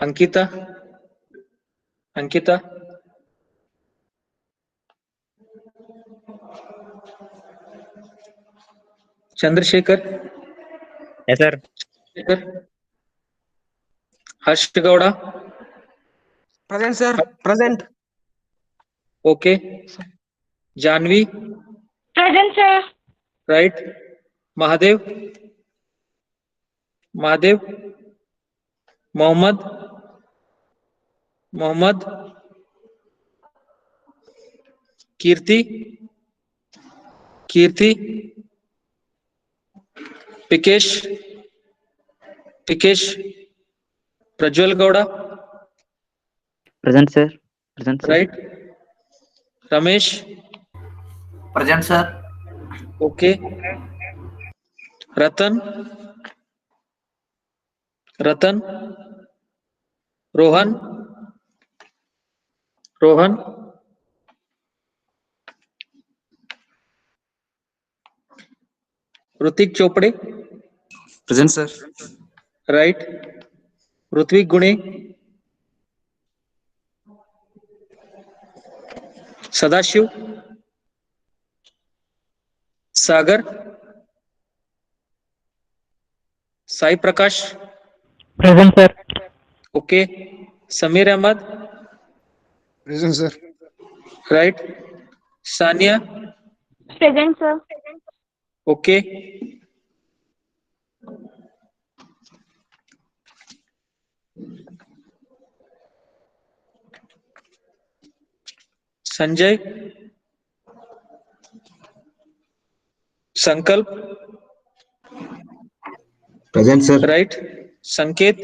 Ankita. Ankita. Chandrasekhar. Yes, sir. Harsh Gowda. Present, sir. Present. Okay. Janvi. Present, sir. Right. Mahadev. Mahadev. Mohammed. Mohammed. Kirti. Kirti. Pikesh. Pikesh. Prajwal Gowda. Present, sir. Present, sir. Right. Ramesh. Present, sir. Okay. Ratan. Ratan. Rohan. Rohan. Rutik Chopde. Present, sir. Right. Rutvik Gune. Sadashiv. Sagar. Sai Prakash. Present, sir. Okay. Samir Ahmad. Present, sir. Right. Sania. Present, sir. Okay. Sanjay. Sankalp. Present, sir. Right. Sanket.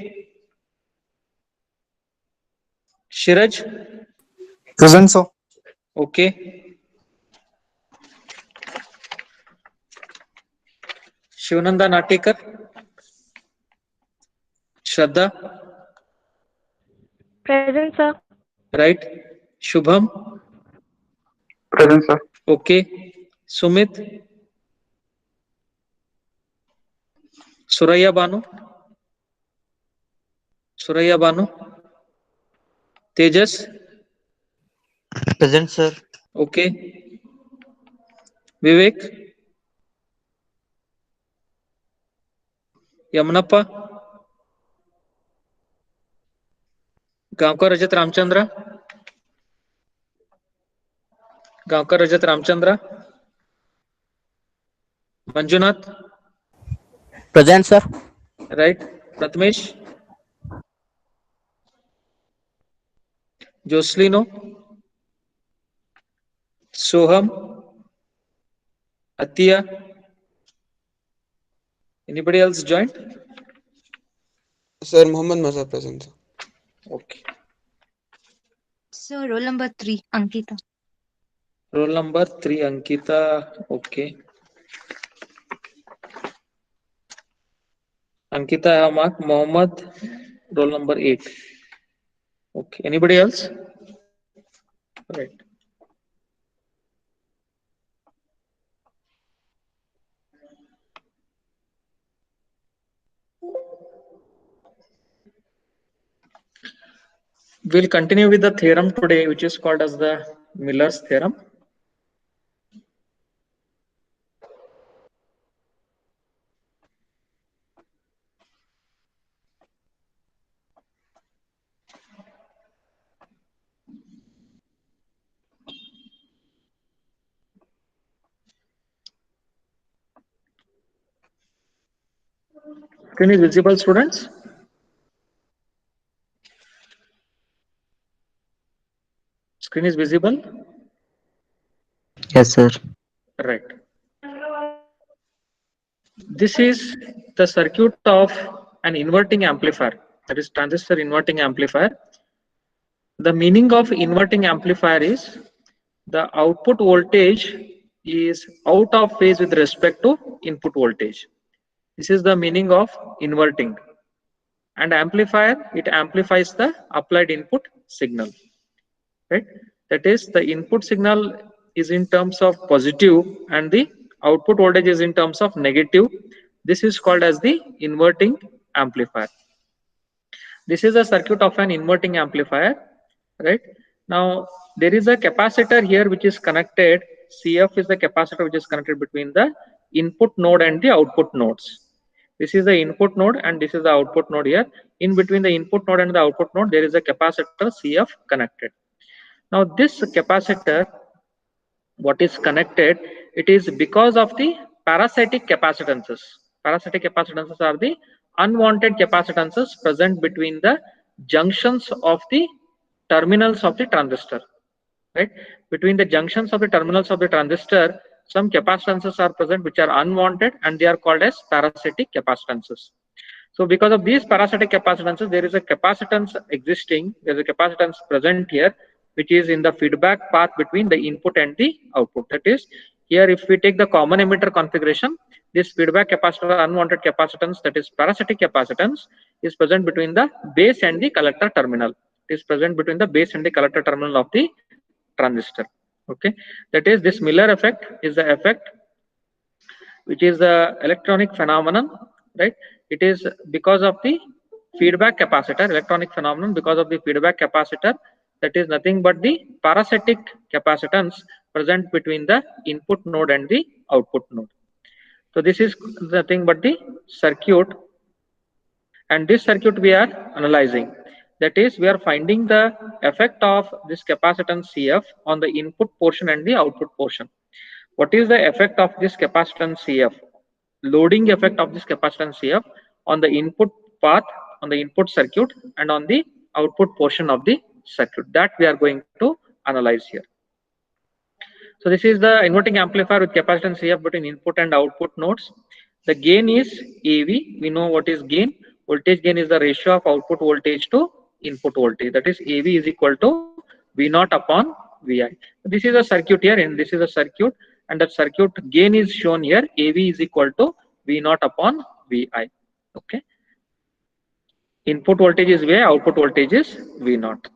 Shiraj. Present, sir. Okay. Shivananda Natekar. Shraddha. Present, sir. Right. Shubham. Present, sir. Okay. Sumit. Suraya Banu. Suraya Banu. Tejas. Present, sir. Okay. Vivek. Yamunappa. Gaonkar Rajat Ramchandra. Gaonkar Rajat Ramchandra. Manjunath. Present, sir. Right. Prathamesh. Joselino. Soham. Athiya. Anybody else joined? Sir, Mohammed Mazhar present, sir. Okay. So roll number 3, Ankita. Roll number 3, Ankita. Okay. Ankita, I have marked. Mohammed, roll number 8. Okay. Anybody else? Right. We'll continue with the theorem today, which is called as the Miller's theorem. Screen is visible, students? Screen is visible? Yes, sir. Right. This is the circuit of an inverting amplifier, that is transistor inverting amplifier. The meaning of inverting amplifier is the output voltage is out of phase with respect to input voltage. This is the meaning of inverting. And amplifier, it amplifies the applied input signal. Right? That is, the input signal is in terms of positive and the output voltage is in terms of negative. This is called as the inverting amplifier. This is a circuit of an inverting amplifier, right? Now there is a capacitor here which is connected. CF is the capacitor which is connected between the input node and the output nodes. This is the input node and this is the output node here. In between the input node and the output node, there is a capacitor CF connected. Now this capacitor, what is connected, it is because of the parasitic capacitances. Parasitic capacitances are the unwanted capacitances present between the junctions of the terminals of the transistor, right? Between the junctions of the terminals of the transistor, some capacitances are present which are unwanted and they are called as parasitic capacitances. So because of these parasitic capacitances, there is a capacitance existing, there is a capacitance present here, which is in the feedback path between the input and the output. That is, here if we take the common emitter configuration, this feedback capacitor unwanted capacitance, that is parasitic capacitance, is present between the base and the collector terminal. It is present between the base and the collector terminal of the transistor. Okay, that is, this Miller effect is the effect which is the electronic phenomenon, right? It is because of the feedback capacitor, electronic phenomenon because of the feedback capacitor, that is nothing but the parasitic capacitance present between the input node and the output node. So this is nothing but the circuit, and this circuit we are analyzing. That is, we are finding the effect of this capacitance CF on the input portion and the output portion. What is the effect of this capacitance CF? Loading effect of this capacitance CF on the input path, on the input circuit, and on the output portion of the circuit. That we are going to analyze here. So this is the inverting amplifier with capacitance CF between input and output nodes. The gain is AV. We know what is gain. Voltage gain is the ratio of output voltage to input voltage. That is, AV is equal to V naught upon Vi. This is a circuit here, and this is a circuit, and that circuit gain is shown here. AV is equal to V naught upon Vi. Okay. Input voltage is Vi, output voltage is V naught.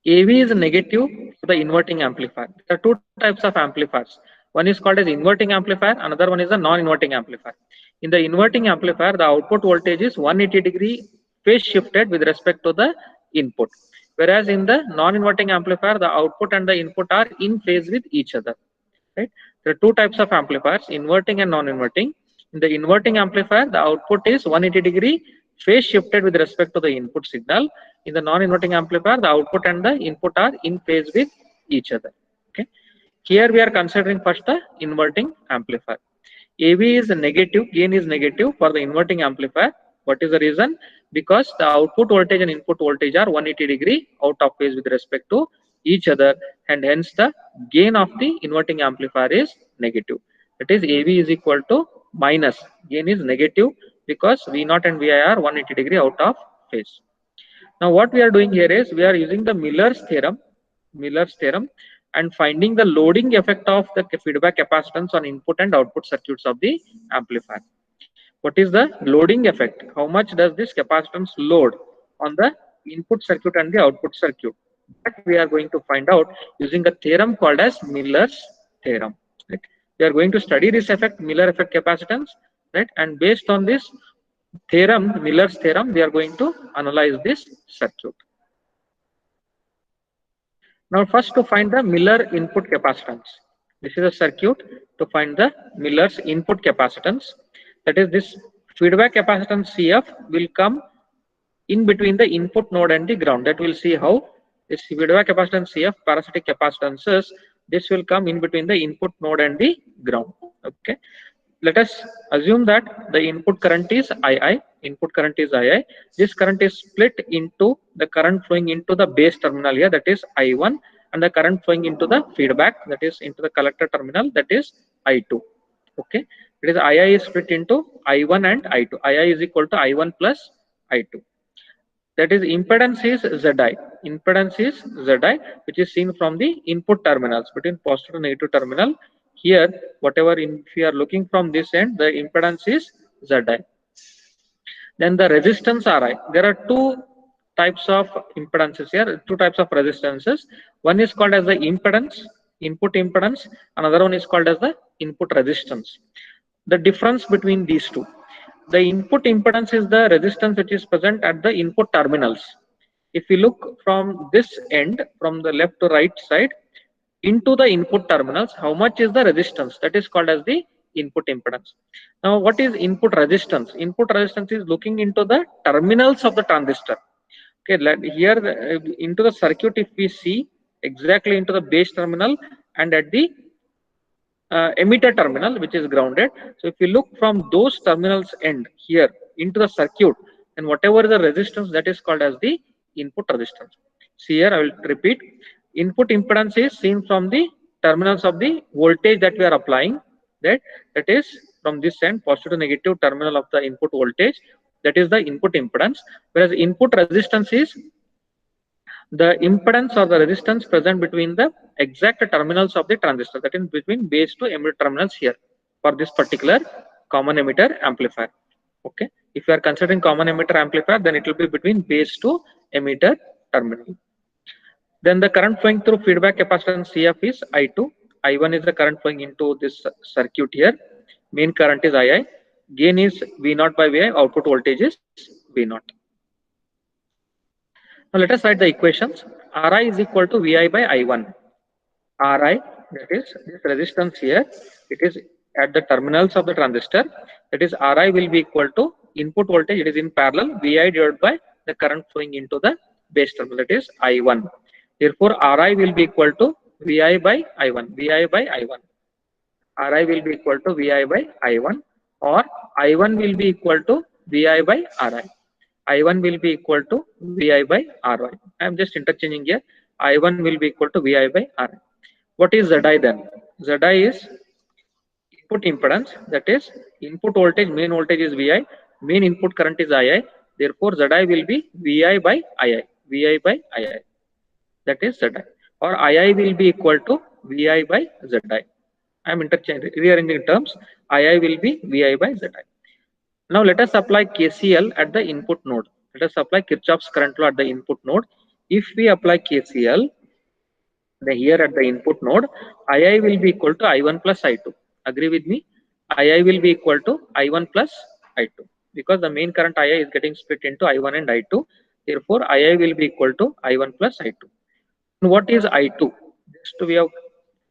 AV is negative for the inverting amplifier. There are two types of amplifiers. One is called as inverting amplifier, another one is a non-inverting amplifier. In the inverting amplifier, the output voltage is 180-degree phase shifted with respect to the input. Whereas in the non-inverting amplifier, the output and the input are in phase with each other. Right? There are two types of amplifiers, inverting and non-inverting. In the inverting amplifier, the output is 180-degree phase shifted with respect to the input signal. In the non-inverting amplifier, the output and the input are in phase with each other. Okay. Here we are considering first the inverting amplifier. AV is negative, gain is negative for the inverting amplifier. What is the reason? Because the output voltage and input voltage are 180-degree out of phase with respect to each other, and hence the gain of the inverting amplifier is negative. That is, AV is equal to minus, gain is negative because V0 and Vi are 180-degree out of phase. Now what we are doing here is we are using the Miller's theorem, and finding the loading effect of the feedback capacitance on input and output circuits of the amplifier. What is the loading effect? How much does this capacitance load on the input circuit and the output circuit? That we are going to find out using a theorem called as Miller's theorem. Right? We are going to study this effect, Miller effect capacitance, right? And based on this theorem, Miller's theorem, we are going to analyze this circuit. Now first, to find the Miller input capacitance. This is a circuit to find the Miller's input capacitance. That is, this feedback capacitance CF will come in between the input node and the ground. That we'll see how this feedback capacitance CF, parasitic capacitances, this will come in between the input node and the ground. Okay. Let us assume that the input current is II. Input current is II. This current is split into the current flowing into the base terminal here, that is I1, and the current flowing into the feedback, that is into the collector terminal, that is I2. Okay. It is II is split into I1 and I2. II is equal to I1 plus I2. That is, impedance is Zi. Impedance is Zi, which is seen from the input terminals between positive and negative terminal. Here, whatever if you are looking from this end, the impedance is Zi. Then the resistance Ri. There are two types of impedances here, two types of resistances. One is called as the impedance, input impedance. Another one is called as the input resistance. The difference between these two. the input impedance is the resistance which is present at the input terminals. If we look from this end, from the left to right side, into the input terminals, how much is the resistance? That is called as the input impedance. Now, what is input resistance? Input resistance is looking into the terminals of the transistor. Okay, here into the circuit, if we see exactly into the base terminal and at the emitter terminal, which is grounded. So if you look from those terminals end here into the circuit, then whatever is the resistance, that is called as the input resistance. See here, I will repeat. Input impedance is seen from the terminals of the voltage that we are applying. That is from this end, positive to negative terminal of the input voltage. That is the input impedance. Whereas input resistance is the impedance or the resistance present between the exact terminals of the transistor, that is between base to emitter terminals here for this particular common emitter amplifier. Okay, if you are considering common emitter amplifier, then it will be between base to emitter terminal. Then the current flowing through feedback capacitance CF is I2. I1 is the current flowing into this circuit here. Main current is II. Gain is V0 by Vi. Output voltage is V0. Now let us write the equations. Ri is equal to Vi by I1. Ri, that is this resistance here, it is at the terminals of the transistor. That is Ri will be equal to input voltage, it is in parallel, Vi divided by the current flowing into the base terminal, that is I1. Therefore, Ri will be equal to Vi by I1. Vi by I1. Ri will be equal to Vi by I1, or I1 will be equal to Vi by Ri. I1 will be equal to Vi by Ri. I am just interchanging here. I1 will be equal to Vi by Ri. What is Zi then? Zi is input impedance, that is input voltage, main voltage is Vi, main input current is II. Therefore, Zi will be Vi by II. Vi by II. That is Zi. Or II will be equal to Vi by Zi. I am rearranging terms. II will be Vi by Zi. Now let us apply KCL at the input node. Let us apply Kirchhoff's current law at the input node. If we apply KCL, then here at the input node, II will be equal to I1 plus I2. Agree with me? II will be equal to I1 plus I2, because the main current II is getting split into I1 and I2. Therefore, II will be equal to I1 plus I2. And what is I2? Just we have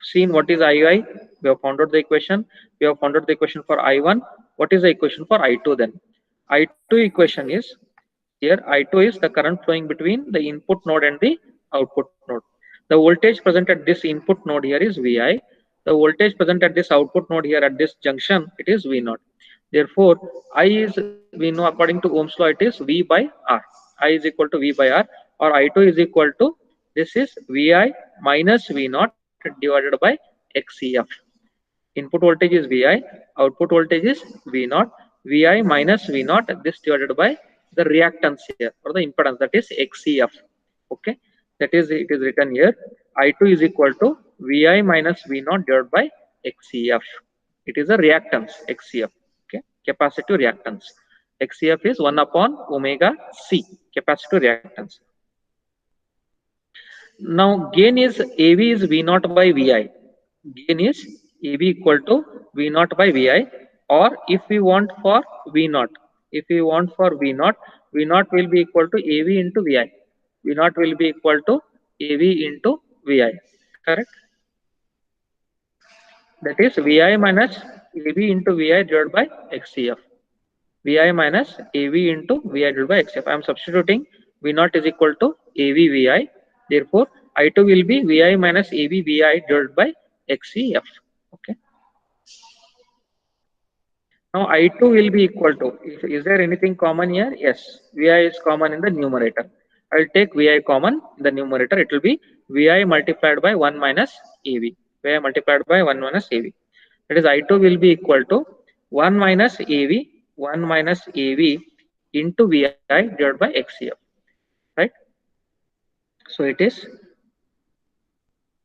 seen what is II. We have found out the equation. We have found out the equation for I1. What is the equation for I2 then? I2 equation is here. I2 is the current flowing between the input node and the output node. The voltage present at this input node here is Vi. The voltage present at this output node here at this junction, it is V0. Therefore, I is, we know according to Ohm's law, it is V by R. I is equal to V by R, or I2 is equal to, this is Vi minus V0 divided by XCF. Input voltage is Vi, output voltage is V0. Vi minus V0, this divided by the reactance here, or the impedance, that is XCF. Okay, that is, it is written here. I2 is equal to Vi minus V0 divided by XCF. It is a reactance, XCF. Okay, capacitive reactance. XCF is 1 upon omega C, capacitive reactance. Now gain is AV is V0 by Vi. Gain is AV equal to V0 by Vi, or if we want for V0, V0 will be equal to AV into Vi. V0 will be equal to AV into Vi. Correct? That is Vi minus AV into Vi divided by XCF. Vi minus AV into Vi divided by XCF. I am substituting V0 is equal to AV Vi. Therefore, I2 will be Vi minus AV Vi divided by XCF. Okay. Now I2 will be equal to, is there anything common here? Yes, Vi is common in the numerator. I will take Vi common in the numerator. It will be Vi multiplied by 1 minus AV. Vi multiplied by 1 minus AV. That is, I2 will be equal to 1 minus AV into Vi divided by XCF. Right? So it is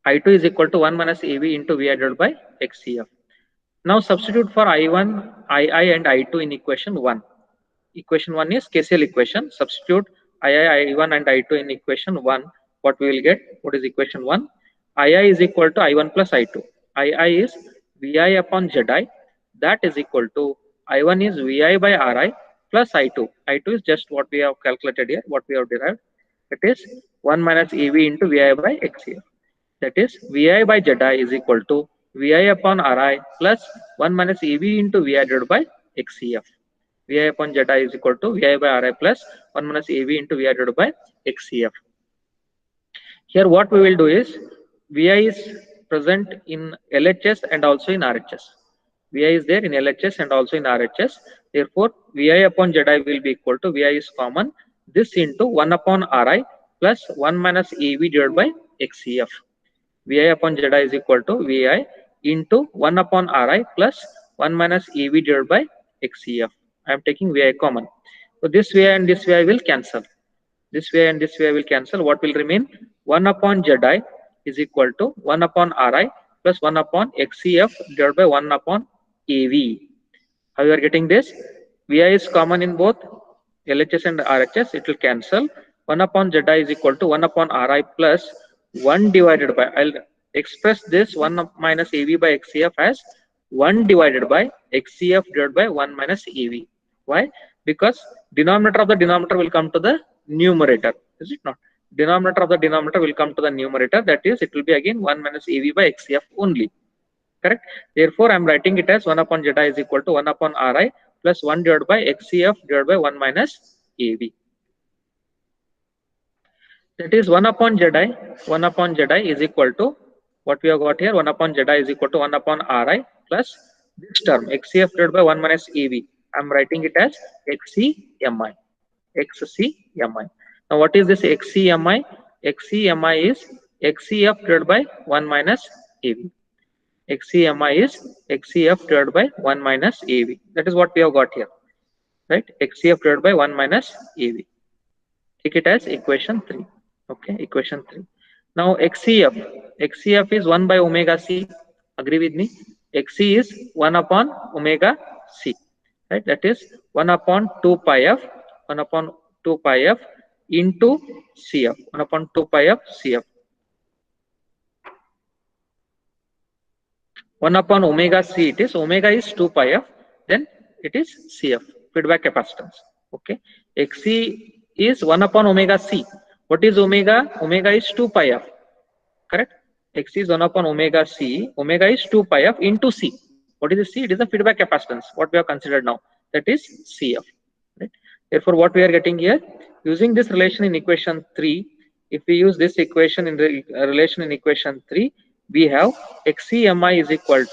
I2 is equal to 1 minus AV into Vi divided by XCF. Now substitute for I1, II and I2 in equation 1. Equation 1 is KCL equation. Substitute II, I1 and I2 in equation 1. What we will get? What is equation 1? II is equal to I1 plus I2. II is Vi upon Zi. That is equal to I1 is Vi by Ri plus I2. I2 is just what we have calculated here, what we have derived. It is 1 minus EV into Vi by XCF. That is Vi by Zi is equal to Vi upon Ri plus 1 minus EV into Vi divided by XCF. Vi upon Zi is equal to Vi by Ri plus 1 minus EV into Vi divided by XCF. Here what we will do is Vi is present in LHS and also in RHS. Vi is there in LHS and also in RHS. Therefore, Vi upon Zi will be equal to Vi is common. This into 1 upon Ri plus 1 minus EV divided by XCF. Vi upon Zi is equal to Vi into 1 upon Ri plus 1 minus EV divided by XCF. I am taking Vi common. So this Vi and this Vi will cancel. This Vi and this Vi will cancel. What will remain? 1 upon Zi is equal to 1 upon Ri plus 1 upon XCF divided by 1 upon AV. How you are getting this? Vi is common in both LHS and RHS. It will cancel. 1 upon Zi is equal to 1 upon Ri plus 1 divided by, I'll express this 1 minus AV by XCF as 1 divided by XCF divided by 1 minus AV. Why? Because denominator of the denominator will come to the numerator. Is it not? Denominator of the denominator will come to the numerator. That is, it will be again 1 minus AV by XCF only. Correct? Therefore, I am writing it as 1 upon Zi is equal to 1 upon Ri plus 1 divided by XCF divided by 1 minus AV. That is 1 upon Zi. 1 upon Zi is equal to what we have got here. 1 upon Zi is equal to 1 upon Ri plus this term XCF divided by 1 minus AV. I am writing it as XCMI. XCMI. Now, what is this XCMI? XCMI is XCF divided by 1 minus AV. XCMI is XCF divided by 1 minus AV. That is what we have got here, right? XCF divided by 1 minus AV. Take it as equation 3. Okay, equation 3. Now XCF is 1 by omega C. Agree with me? XC is 1 upon omega C, right? That is 1 upon 2 pi f, 1 upon 2 pi f into CF, 1 upon 2 pi f CF. 1 upon omega C, it is omega is 2 pi f, then it is CF, feedback capacitance. Okay, XC is 1 upon omega C. What is omega? Omega is 2 pi f, correct? X is 1 upon omega C. Omega is 2 pi f into C. What is the C? It is the feedback capacitance, what we have considered now. That is CF. Right? Therefore, what we are getting here, using this relation in equation 3, if we use this equation in the relation in equation 3, we have XCMI is equal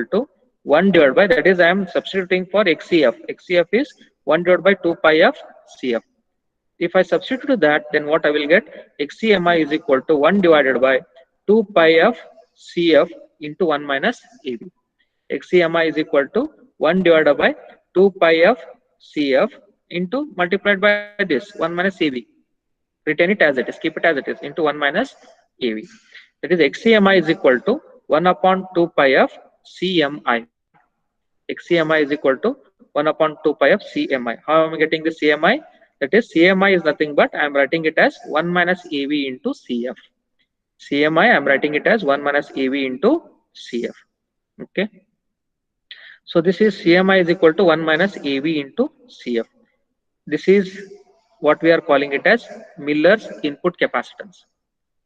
to 1 divided by, that is, I am substituting for XCF. XCF is 1 divided by 2 pi f CF. If I substitute that, then what I will get? XCMI is equal to 1 divided by 2 pi f CF into 1 minus AV. XCMI is equal to 1 divided by 2 pi f CF into multiplied by this 1 minus AV. Retain it as it is, keep it as it is, into 1 minus AV. That is, XCMI is equal to 1 upon 2 pi f CMI. XCMI is equal to 1 upon 2 pi f CMI. How am I getting the CMI? That is, CMI is nothing but I am writing it as 1 minus AV into CF. CMI, I am writing it as 1 minus AV into CF. Okay. So this is CMI is equal to 1 minus AV into CF. This is what we are calling it as Miller's input capacitance.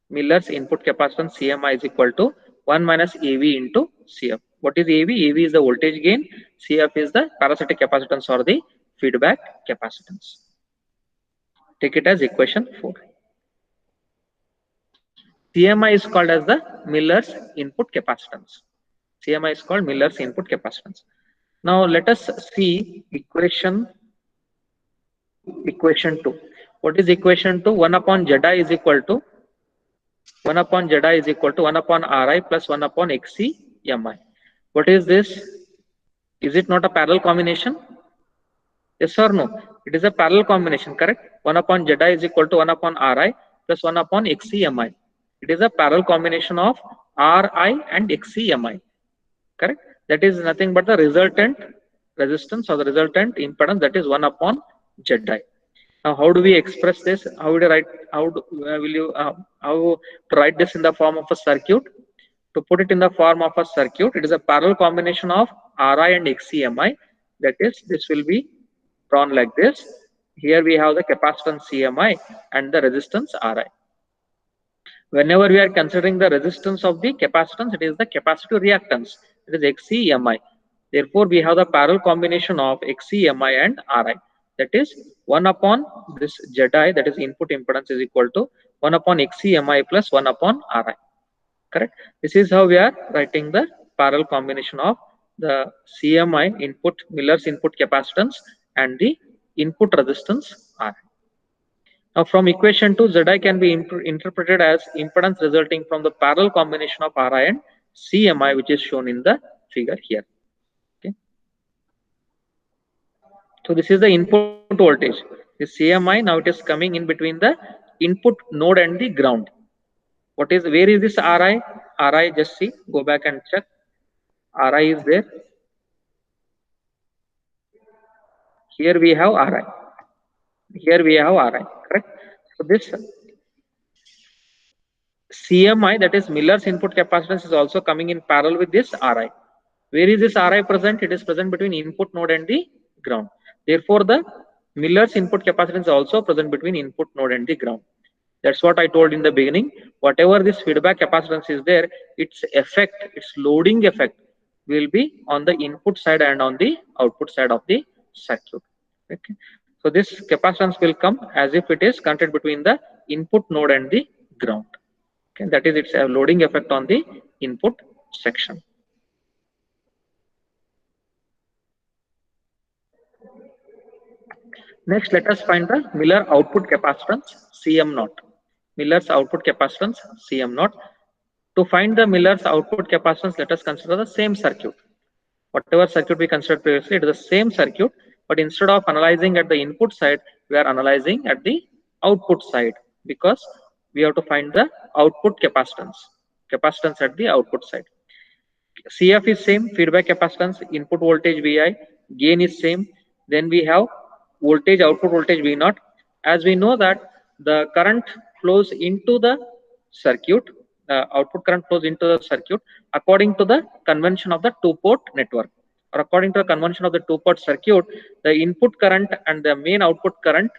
Miller's input capacitance CMI is equal to 1 minus AV into CF. What is AV? AV is the voltage gain. CF is the parasitic capacitance or the feedback capacitance. Take it as equation 4. CMI is called as the Miller's input capacitance. CMI is called Miller's input capacitance. Now let us see equation 2. What is equation 2? 1 upon Zi is equal to 1 upon Zi is equal to 1 upon Ri plus 1 upon XCMI. What is this? Is it not a parallel combination? Yes or no? It is a parallel combination, correct? 1 upon Zi is equal to 1 upon Ri plus 1 upon XCMI. It is a parallel combination of Ri and XCMI, correct? That is nothing but the resultant resistance or the resultant impedance, that is 1 upon Zi. Now, how do we express this? How to write this in the form of a circuit? To put it in the form of a circuit, it is a parallel combination of Ri and XCMI. That is, this will be drawn like this. Here we have the capacitance CMI and the resistance Ri. Whenever we are considering the resistance of the capacitance, it is the capacitive reactance. It is XCMI. Therefore, we have the parallel combination of XCMI and Ri. That is 1 upon this ZI, that is input impedance, is equal to 1 upon XCMI plus 1 upon Ri. Correct? This is how we are writing the parallel combination of the CMI input, Miller's input capacitance, and the input resistance Ri. Now, from equation 2, Zi can be interpreted as impedance resulting from the parallel combination of Ri and CMI, which is shown in the figure here. Okay. So this is the input voltage. The CMI, now it is coming in between the input node and the ground. Where is this Ri? Ri, just see, go back and check. Ri is there. Here we have Ri. Here we have Ri, correct? So this CMI, that is Miller's input capacitance, is also coming in parallel with this Ri. Where is this Ri present? It is present between input node and the ground. Therefore, the Miller's input capacitance is also present between input node and the ground. That's what I told in the beginning. Whatever this feedback capacitance is there, its effect, its loading effect will be on the input side and on the output side of the circuit. Okay. So this capacitance will come as if it is connected between the input node and the ground. Okay. That is its loading effect on the input section. Next, let us find the Miller output capacitance Cm0. Miller's output capacitance Cm0. To find the Miller's output capacitance, let us consider the same circuit. Whatever circuit we considered previously, it is the same circuit, but instead of analyzing at the input side, we are analyzing at the output side, because we have to find the output capacitance at the output side. CF is same, feedback capacitance, input voltage Vi, gain is same. Then we have voltage, output voltage V0. As we know that the current flows into the circuit, the output current flows into the circuit according to the convention of the two-port network, or according to the convention of the two-port circuit, the input current and the main output current,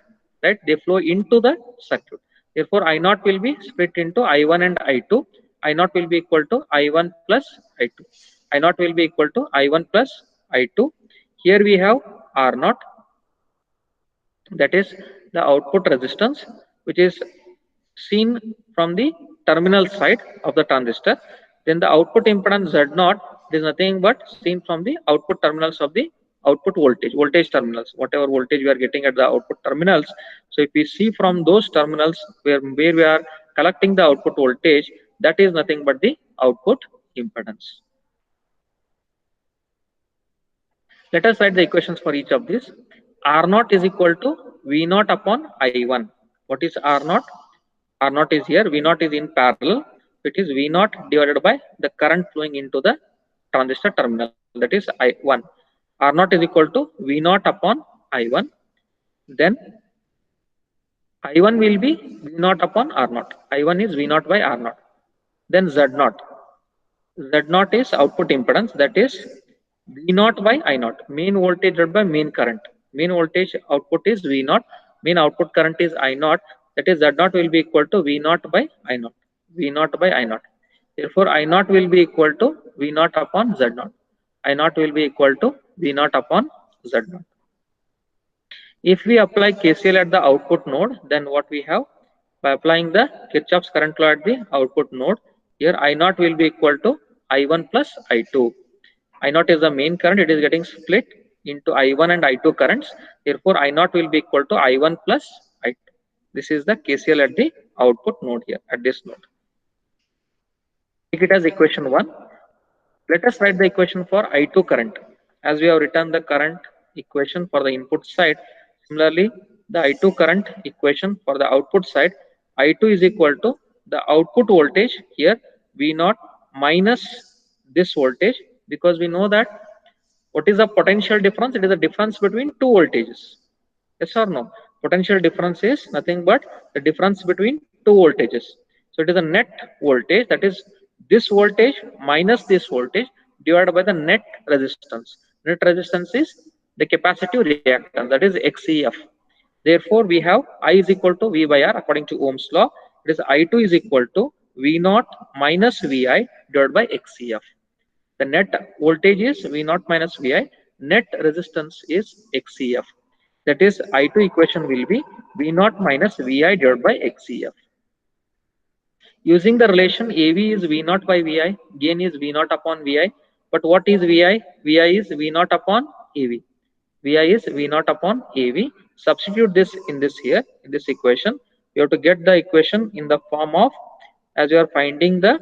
right, they flow into the circuit. Therefore, I0 will be split into I1 and I2. I0 will be equal to I1 plus I2. I0 will be equal to I1 plus I2. Here we have R0, that is the output resistance, which is seen from the terminal side of the transistor. Then the output impedance Z0 is nothing but seen from the output terminals of the output voltage terminals, whatever voltage we are getting at the output terminals. So if we see from those terminals where we are collecting the output voltage, that is nothing but the output impedance. Let us write the equations for each of these. R0 is equal to V0 upon I1. What is R0? R0 is here, V0 is in parallel. It is V0 divided by the current flowing into the transistor terminal, that is I1. R0 is equal to V0 upon I1. Then I1 will be V0 upon R0. I1 is V0 by R0. Then Z0. Z0 is output impedance, that is V0 by I0. Main voltage divided by main current. Main voltage output is V0. Main output current is I0. That is Z0 will be equal to V0 by I0. V0 by I0. Therefore, I0 will be equal to V0 upon Z0. I0 will be equal to V0 upon Z0. If we apply KCL at the output node, then what we have? By applying the Kirchhoff's current law at the output node, here I0 will be equal to I1 plus I2. I0 is the main current, it is getting split into I1 and I2 currents. Therefore, I0 will be equal to I1 plus I2. This is the KCL at the output node here, at this node. Take it as equation 1. Let us write the equation for I2 current. As we have written the current equation for the input side, similarly, the I2 current equation for the output side, I2 is equal to the output voltage here, V0 minus this voltage, because we know that what is the potential difference? It is the difference between two voltages. Yes or no? Potential difference is nothing but the difference between two voltages. So it is a net voltage, that is this voltage minus this voltage divided by the net resistance. Net resistance is the capacitive reactance, that is XCF. Therefore, we have I is equal to V by R according to Ohm's law. It is I2 is equal to V0 minus Vi divided by XCF. The net voltage is V0 minus Vi. Net resistance is XCF. That is I2 equation will be V0 minus Vi divided by XCF. Using the relation AV is V0 by Vi, gain is V0 upon Vi. But what is Vi? Vi is V0 upon AV. Vi is V0 upon AV. Substitute this in this here, in this equation. You have to get the equation in the form of, as you are finding the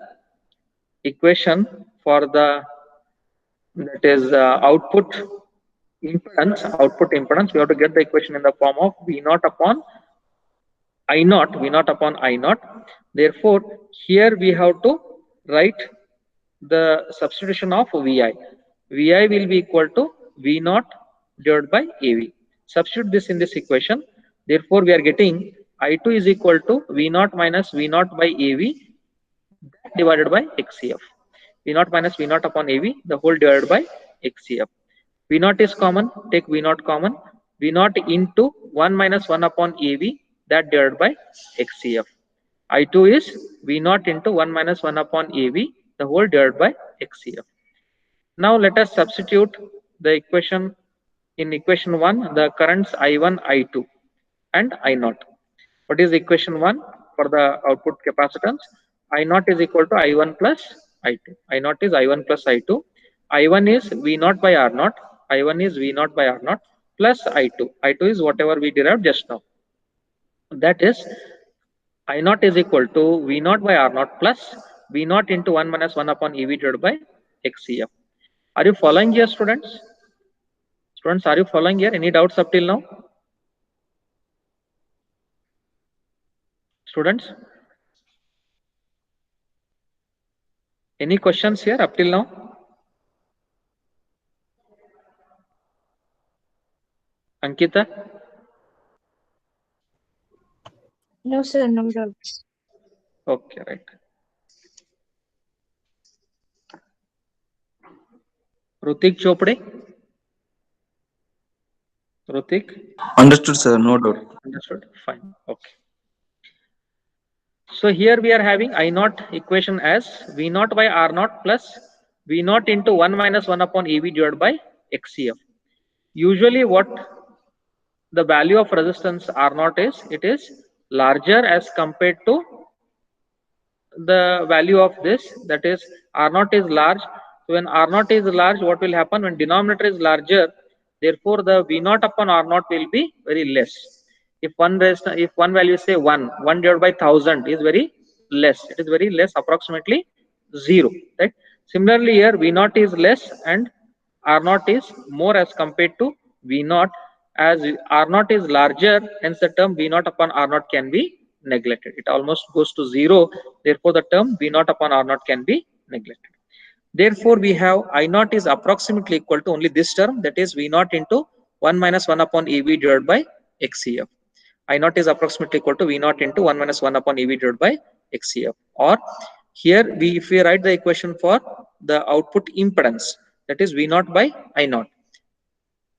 equation for the, that is output impedance, we have to get the equation in the form of V0 upon V0 upon I0. Therefore, here we have to write the substitution of Vi. Vi will be equal to V0 divided by AV. Substitute this in this equation. Therefore, we are getting I2 is equal to V0 minus V0 by AV divided by XCF. V0 minus V0 upon AV, the whole divided by XCF. V0 is common, take V0 common. V0 into 1 minus 1 upon AV, that divided by XCF. I2 is V0 into 1 minus 1 upon AV, the whole divided by XCF. Now let us substitute the equation. In equation 1, the currents I1, I2 and I0. What is equation 1 for the output capacitance? I0 is equal to I1 plus I2. I0 is I1 plus I2. I1 is V0 by R0. I1 is V0 by R0 plus I2. I2 is whatever we derived just now. That is I0 is equal to V0 by R0 plus V0 into 1 minus 1 upon EV divided by XCF. Are you following here, students? Students, are you following here? Any doubts up till now? Students? Any questions here up till now? Ankita? No, sir, no doubts. Okay, right. Rutik Chopde? Rutik? Understood, sir. No doubt. Understood. Fine. Okay. So here we are having I0 equation as V0 by R0 plus V0 into 1 minus 1 upon EV divided by XCF. Usually what the value of resistance R0 is, it is larger as compared to the value of this, that is R0 is large. So when R0 is large, what will happen? When denominator is larger, therefore the V0 upon R0 will be very less. If one value say 1 divided by 1000 is very less. It is very less, approximately 0. Right? Similarly, here V0 is less and R0 is more as compared to V0. As R0 is larger, hence the term V0 upon R0 can be neglected. It almost goes to 0. Therefore, the term V0 upon R0 can be neglected. Therefore, we have I0 is approximately equal to only this term, that is V0 into 1 minus 1 upon EV divided by XCF. I0 is approximately equal to V0 into 1 minus 1 upon EV divided by XCF. Or here, if we write the equation for the output impedance, that is V0 by I0.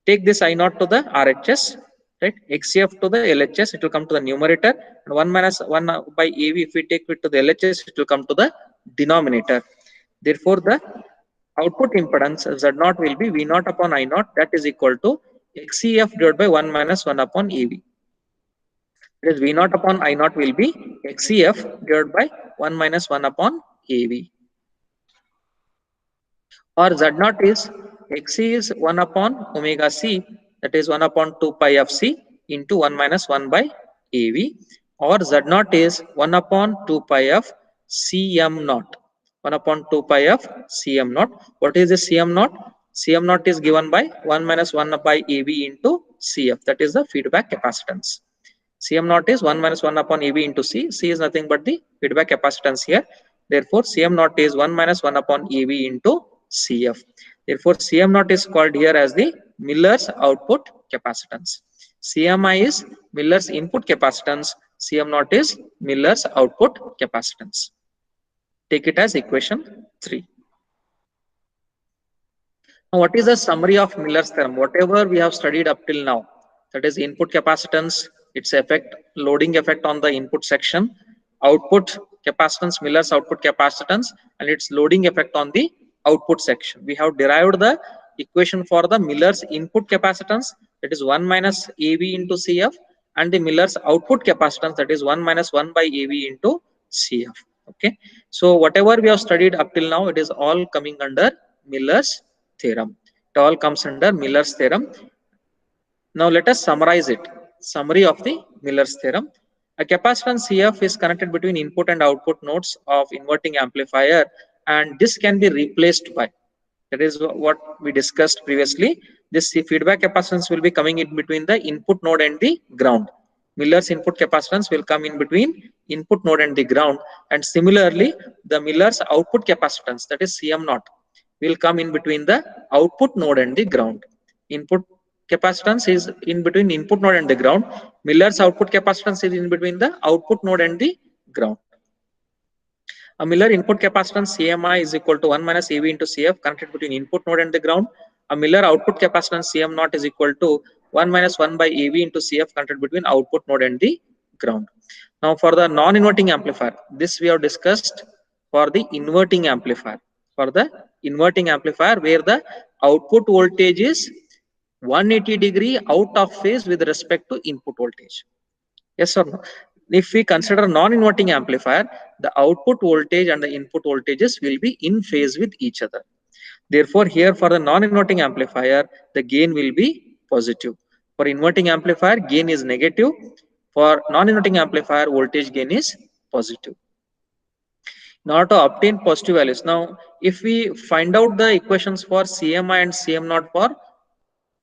Take this I0 to the RHS, right? XCF to the LHS, it will come to the numerator, and 1 minus 1 by AV, if we take it to the LHS, it will come to the denominator. Therefore, the output impedance Z0 will be V0 upon I0, that is equal to XCF divided by 1 minus 1 upon AV. That is V0 upon I0 will be XCF divided by 1 minus 1 upon AV. Or Z0 is XC is 1 upon omega C, that is 1 upon 2 pi of C into 1 minus 1 by AV. Or Z0 is 1 upon 2 pi of Cm0. 1 upon 2 pi of Cm0. What is the Cm0? Cm0 is given by 1 minus 1 by AV into Cf. That is the feedback capacitance. Cm0 is 1 minus 1 upon EV into C. C is nothing but the feedback capacitance here. Therefore, Cm0 is 1 minus 1 upon EV into Cf. Therefore, Cm0 is called here as the Miller's output capacitance. Cmi is Miller's input capacitance. Cm0 is Miller's output capacitance. Take it as equation 3. Now, what is the summary of Miller's theorem? Whatever we have studied up till now, that is input capacitance, its effect, loading effect on the input section, output capacitance, Miller's output capacitance, and its loading effect on the output section. We have derived the equation for the Miller's input capacitance, that is 1 minus AV into CF, and the Miller's output capacitance, that is 1 minus 1 by AV into CF. Okay, so whatever we have studied up till now, it is all coming under Miller's theorem. It all comes under Miller's theorem. Now let us summarize it. Summary of the Miller's theorem. A capacitance CF is connected between input and output nodes of inverting amplifier, and this can be replaced by, that is what we discussed previously. This feedback capacitance will be coming in between the input node and the ground. Miller's input capacitance will come in between input node and the ground, and similarly the Miller's output capacitance, that is CM naught, will come in between the output node and the ground. Input capacitance is in between input node and the ground. Miller's output capacitance is in between the output node and the ground. A Miller input capacitance CMI is equal to 1 minus AV into CF connected between input node and the ground. A Miller output capacitance CM naught is equal to 1 minus 1 by AV into CF connected between output node and the ground. Now for the non-inverting amplifier, this we have discussed for the inverting amplifier. For the inverting amplifier, where the output voltage is 180-degree out of phase with respect to input voltage. Yes or no? If we consider non-inverting amplifier, the output voltage and the input voltages will be in phase with each other. Therefore, here for the non-inverting amplifier, the gain will be positive. For inverting amplifier, gain is negative. For non-inverting amplifier, voltage gain is positive. In order to obtain positive values, now if we find out the equations for CMI and CM0 for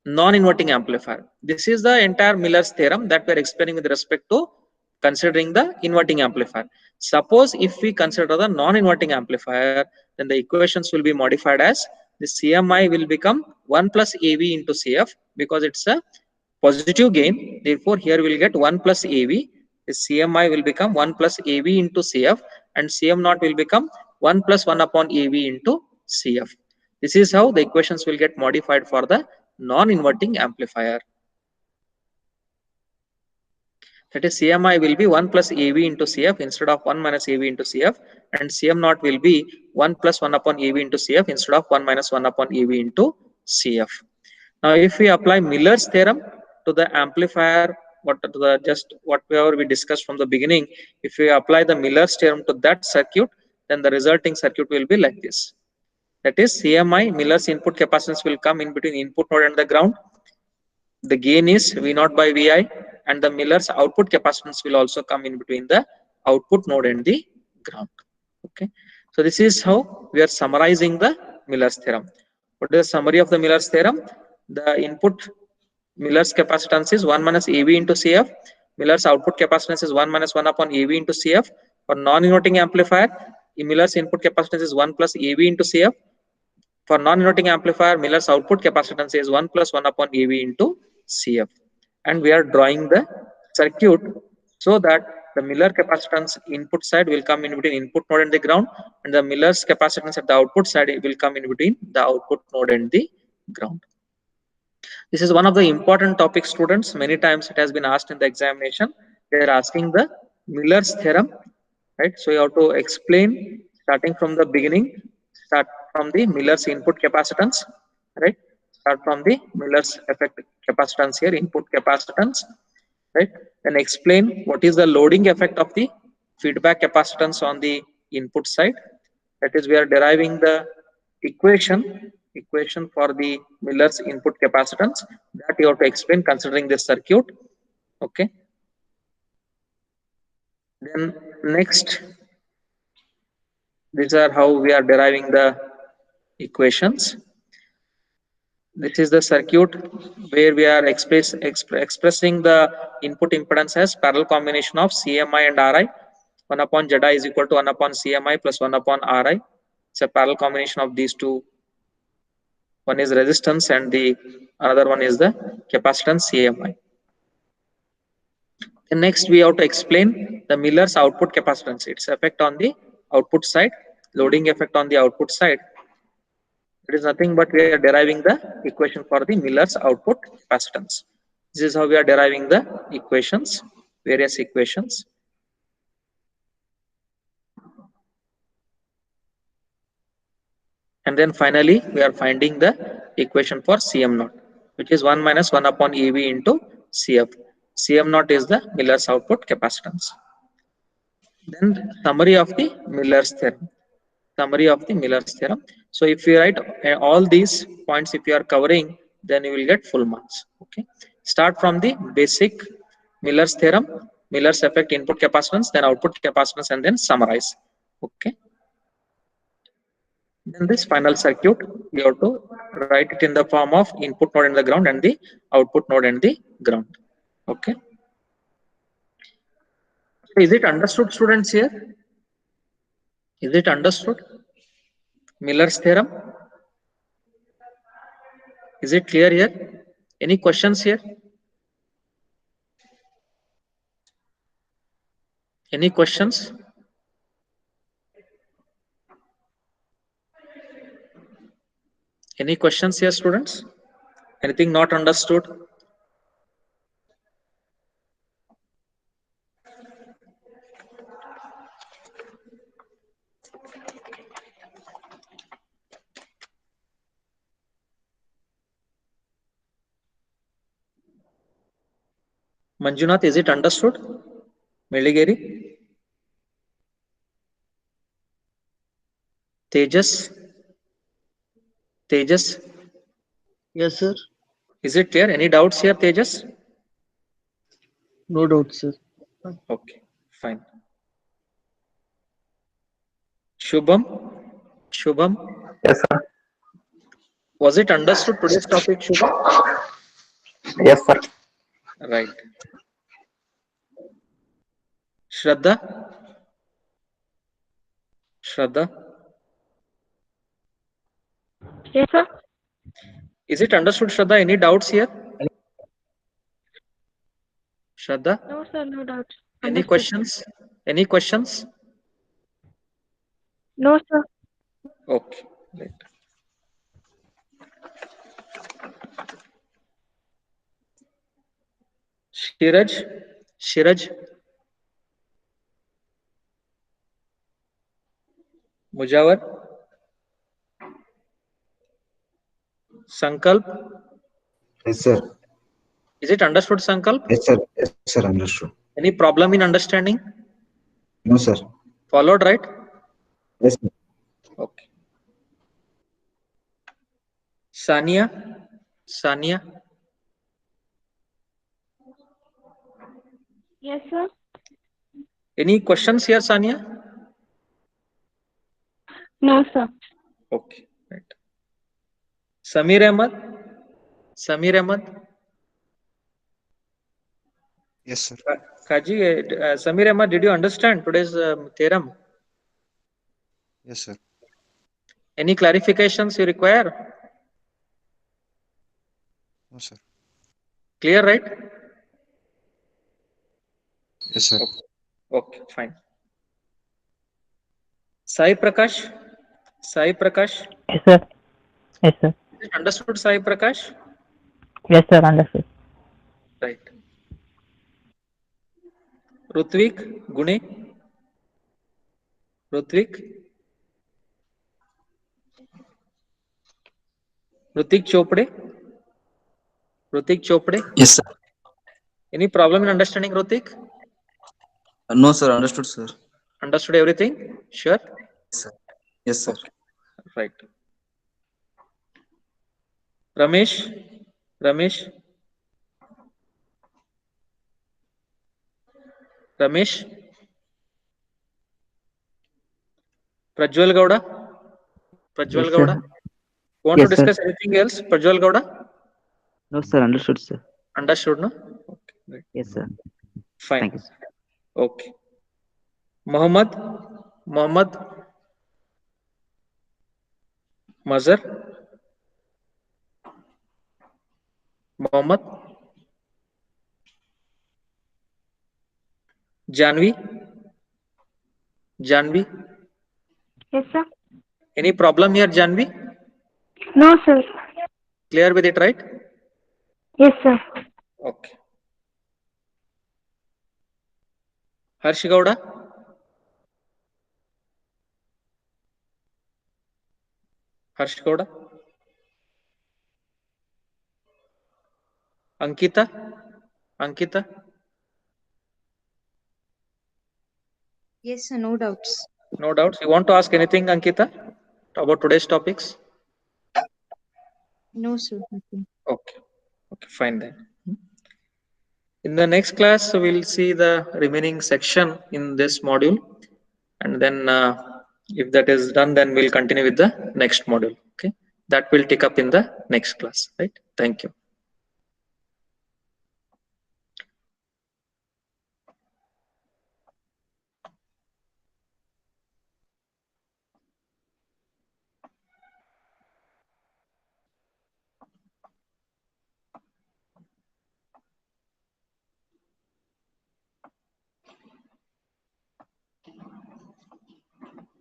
non-inverting amplifier, this is the entire Miller's theorem that we are explaining with respect to considering the inverting amplifier. Suppose if we consider the non-inverting amplifier, then the equations will be modified as the CMI will become 1 plus AV into CF because it's a positive gain. Therefore, here we will get 1 plus AV. The CMI will become 1 plus AV into CF, and CM0 will become 1 plus 1 upon AV into CF. This is how the equations will get modified for the non-inverting amplifier. That is, CMI will be 1 plus AV into CF instead of 1 minus AV into CF, and CM0 will be 1 plus 1 upon AV into CF instead of 1 minus 1 upon AV into CF. Now, if we apply Miller's theorem to the amplifier, whatever we discussed from the beginning, if we apply the Miller's theorem to that circuit, then the resulting circuit will be like this. That is, CMI, Miller's input capacitance, will come in between input node and the ground. The gain is V0 by Vi, and the Miller's output capacitance will also come in between the output node and the ground. Okay, so this is how we are summarizing the Miller's theorem. What is the summary of the Miller's theorem? The input Miller's capacitance is 1 minus AV into CF. Miller's output capacitance is 1 minus 1 upon AV into CF. For non-inverting amplifier, Miller's input capacitance is 1 plus AV into CF. For non-inverting amplifier, Miller's output capacitance is 1 plus 1 upon AV into CF. And we are drawing the circuit so that the Miller capacitance input side will come in between input node and the ground, and the Miller's capacitance at the output side will come in between the output node and the ground. This is one of the important topics, students. Many times it has been asked in the examination. They are asking the Miller's theorem, right? So you have to explain starting from the beginning, start from the Miller's input capacitance, right? Start from the Miller's effect capacitance here, input capacitance, right? Then explain what is the loading effect of the feedback capacitance on the input side. That is, we are deriving the equation for the Miller's input capacitance that you have to explain considering this circuit. Okay. Then next, these are how we are deriving the equations. This is the circuit where we are expressing the input impedance as parallel combination of CMI and RI. 1 upon Zi is equal to 1 upon CMI plus 1 upon RI. It's a parallel combination of these two. One is resistance and the another one is the capacitance CMI. And next we have to explain the Miller's output capacitance, its effect on the output side. loading effect on the output side, it is nothing but we are deriving the equation for the Miller's output capacitance. This is how we are deriving the equations, various equations. And then finally, we are finding the equation for Cm naught, which is 1 minus 1 upon EV into Cf. Cm naught is the Miller's output capacitance. Then summary of the Miller's theorem. Summary of the Miller's theorem. So if you write all these points, if you are covering, then you will get full marks. Okay. Start from the basic Miller's theorem, Miller's effect, input capacitance, then output capacitance, and then summarize. Okay. Then this final circuit, you have to write it in the form of input node and the ground and the output node and the ground. Okay. Is it understood, students, here? Is it understood? Miller's theorem? Is it clear here? Any questions here? Any questions? Any questions here, students? Anything not understood? Manjunath, is it understood? Meligeri? Tejas? Tejas? Yes, sir. Is it clear? Any doubts here, Tejas? No doubt, sir. Okay, fine. Shubham? Shubham? Yes, sir. Was it understood today's topic, Shubham? Yes, sir. Right. Shraddha? Shraddha? Yes, sir. Is it understood, Shraddha? Any doubts here? Shraddha? No, sir, no doubt. Any Understood. questions? Any questions? No, sir. Okay, right. Shiraj? Shiraj? Mujawar? Sankalp? Yes, sir. Is it understood, Sankalp? Yes, sir. Yes, sir. Understood. Any problem in understanding? No, sir. Followed, right? Yes, sir. Okay. Sania? Sania? Yes, sir. Any questions here, Sania? No, sir. Okay, right. Samir Ahmad? Samir Ahmad? Yes, sir. Kaji, Samir Ahmad, did you understand today's theorem? Yes, sir. Any clarifications you require? No, sir. Clear, right? Yes, sir. Okay, fine. Sai Prakash? Sai Prakash? Yes, sir. Yes, sir. Is it understood, Sai Prakash? Yes, sir. Understood. Right. Rutvik? Gune? Rutvik? Rutik Chopde? Rutik Chopde? Yes, sir. Any problem in understanding, Rutik? No, sir. Understood, sir. Understood everything? Sure? Yes, sir. Yes, sir. Okay. Right. Ramesh? Ramesh? Ramesh? Prajwal Gowda? Prajwal Yes, Gowda? sir. Want to Yes, sir. discuss anything else, Prajwal Gowda? No, sir. Understood, sir. Understood, no? Okay, right. Yes, sir. Fine. Thank you, sir. Okay. Mohammed? Mohammed? Mazhar? Mohammed? Janvi? Janvi? Yes, sir. Any problem here, Janvi? No, sir. Clear with it, right? Yes, sir. Okay. Harshigowda? Harshigowda? Ankita? Ankita? Yes, sir. No doubts. No doubts. You want to ask anything, Ankita, about today's topics? No, sir. Nothing. Okay. Okay, fine then. In the next class, we'll see the remaining section in this module. And then if that is done, then we'll continue with the next module. Okay. That will take up in the next class, right? Thank you.